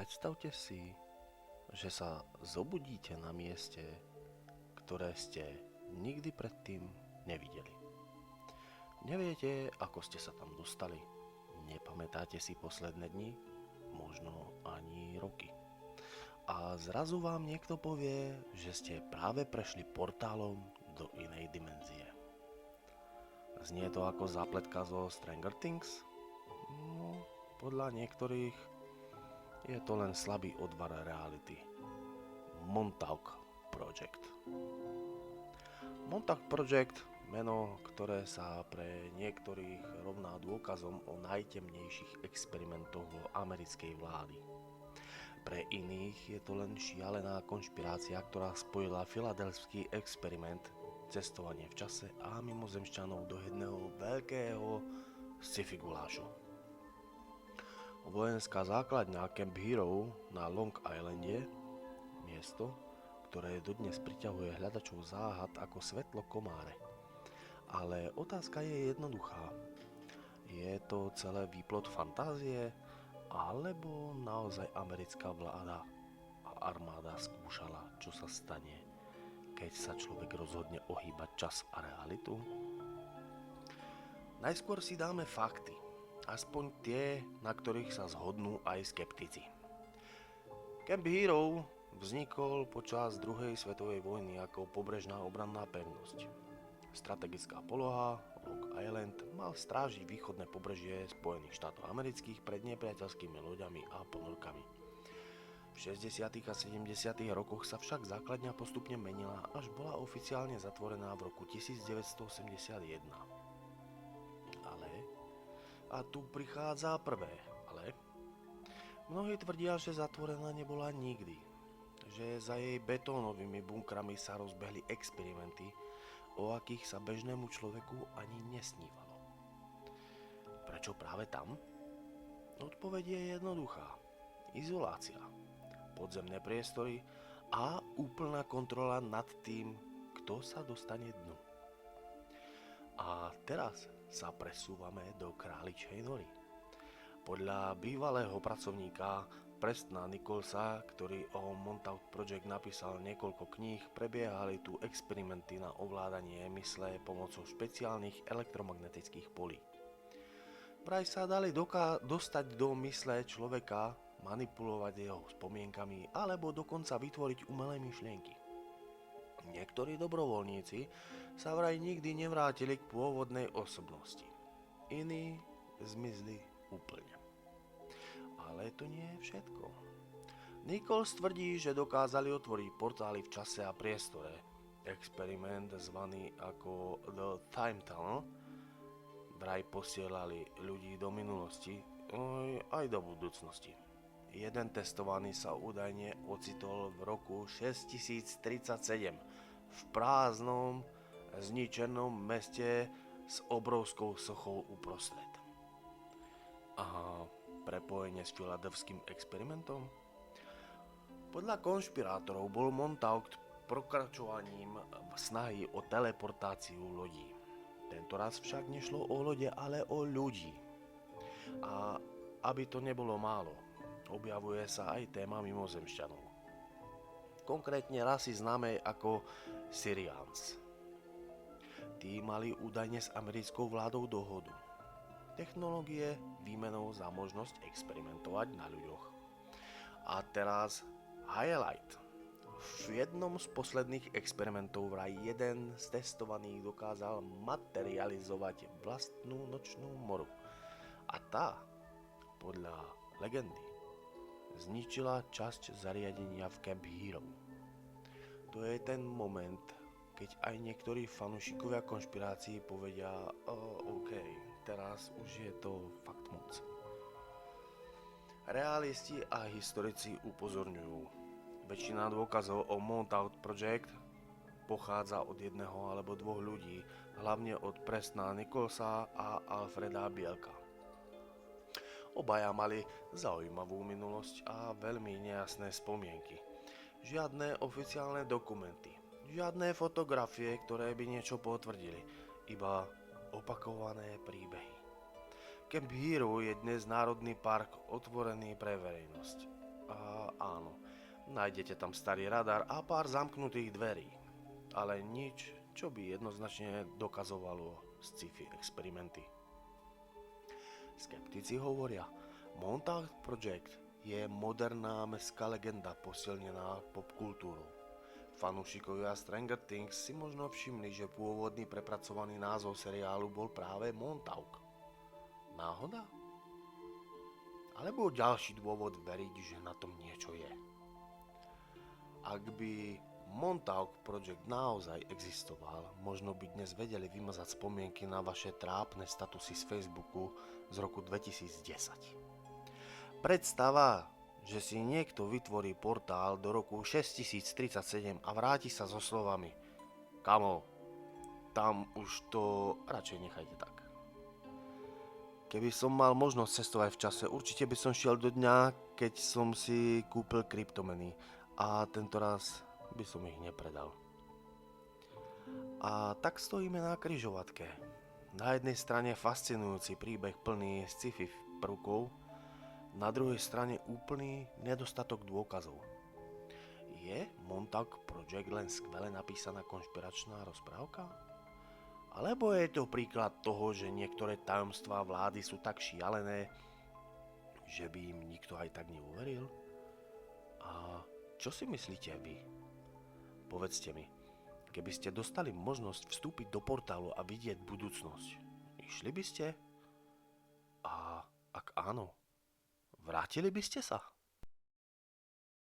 Predstavte si, že sa zobudíte na mieste, ktoré ste nikdy predtým nevideli. Neviete, ako ste sa tam dostali. Nepamätáte si posledné dni, možno ani roky. A zrazu vám niekto povie, že ste práve prešli portálom do inej dimenzie. Znie to ako zápletka zo Stranger Things? No, podľa niektorých je to len slabý odvar reality. Montauk Project. Montauk Project, meno, ktoré sa pre niektorých rovná dôkazom o najtemnejších experimentoch americkej vlády. Pre iných je to len šialená konšpirácia, ktorá spojila filadelfský experiment, cestovanie v čase a mimozemšťanov do jedného veľkého sci-fi gulášu. Vojenská základňa Camp Hero na Long Islande, miesto, ktoré dodnes priťahuje hľadačov záhad ako svetlo komáre. Ale otázka je jednoduchá. Je to celé výplod fantázie, alebo naozaj americká vláda a armáda skúšala, čo sa stane, keď sa človek rozhodne ohýbať čas a realitu? Najskôr si dáme fakty, aspoň tie, na ktorých sa zhodnú aj skeptici. Camp Hero vznikol počas druhej svetovej vojny ako pobrežná obranná pevnosť. Strategická poloha Long Island mal strážiť východné pobrežie Spojených štátov amerických pred nepriateľskými loďami a ponorkami. V 60. a 70. rokoch sa však základňa postupne menila, až bola oficiálne zatvorená v roku 1981. A tu prichádza prvé, ale mnohí tvrdia, že zatvorená nebola nikdy, že za jej betónovými bunkrami sa rozbehli experimenty, o akých sa bežnému človeku ani nesnívalo. Prečo práve tam? Odpoveď je jednoduchá. Izolácia, podzemné priestory a úplná kontrola nad tým, kto sa dostane dnu. A teraz sa presúvame do Králičej nory. Podľa bývalého pracovníka Prestona Nicholsa, ktorý o Montauk Project napísal niekoľko kníh, prebiehali tu experimenty na ovládanie mysle pomocou špeciálnych elektromagnetických polí. Vraj sa dali dostať do mysle človeka, manipulovať jeho spomienkami alebo dokonca vytvoriť umelé myšlienky. Niektorí dobrovoľníci sa vraj nikdy nevrátili k pôvodnej osobnosti. Iní zmizli úplne. Ale to nie je všetko. Nichols tvrdí, že dokázali otvoriť portály v čase a priestore. Experiment zvaný ako The Time Tunnel vraj posielali ľudí do minulosti aj do budúcnosti. Jeden testovaný sa údajne ocitol v roku 6037 v prázdnom, zničenom meste s obrovskou sochou uprostred. A prepojenie s filadelfským experimentom? Podľa konšpirátorov bol Montauk pokračovaním snahy o teleportáciu lodí. Tentoraz však nešlo o lode, ale o ľudí. A aby to nebolo málo, objavuje sa aj téma mimozemšťanov. Konkrétne rasy známej ako Syrians. Tí mali údajne s americkou vládou dohodu. Technológie výmenou za možnosť experimentovať na ľuďoch. A teraz highlight. V jednom z posledných experimentov vraj jeden z testovaných dokázal materializovať vlastnú nočnú moru. A tá, podľa legendy, zničila časť zariadenia v Camp Hero. To je ten moment, keď aj niektorí fanúšikovia konšpirácií povedia OK, teraz už je to fakt moc. Realisti a historici upozorňujú. Väčšina dôkazov o Montauk Project pochádza od jedného alebo dvoch ľudí, hlavne od Prestona Nicholsa a Alfreda Bielka. Obaja mali zaujímavú minulosť a veľmi nejasné spomienky. Žiadne oficiálne dokumenty, žiadne fotografie, ktoré by niečo potvrdili, iba opakované príbehy. Camp Hero je dnes národný park otvorený pre verejnosť. Áno, nájdete tam starý radar a pár zamknutých dverí. Ale nič, čo by jednoznačne dokazovalo sci-fi experimenty. Skeptici hovoria, Montauk Project je moderná mestská legenda posilnená popkultúrou. Fanúšikovia Stranger Things si možno všimli, že pôvodný prepracovaný názov seriálu bol práve Montauk. Náhoda? Alebo ďalší dôvod veriť, že na tom niečo je? Ak by Montauk Project naozaj existoval, možno by dnes vedeli vymazať spomienky na vaše trápne statusy z Facebooku z roku 2010. Predstava, že si niekto vytvorí portál do roku 6037 a vráti sa so slovami Kamo, tam už to radšej nechajte tak. Keby som mal možnosť cestovať v čase, určite by som šiel do dňa, keď som si kúpil kryptomeny a tentoraz by som ich nepredal. A tak stojíme na križovatke. Na jednej strane fascinujúci príbeh plný sci-fi prvkov, na druhej strane úplný nedostatok dôkazov. Je Montauk Project len skvele napísaná konšpiračná rozprávka? Alebo je to príklad toho, že niektoré tajomstvá vlády sú tak šialené, že by im nikto aj tak neuveril? A čo si myslíte vy? Povedzte mi, keby ste dostali možnosť vstúpiť do portálu a vidieť budúcnosť, išli by ste? A ak áno, vrátili by ste sa?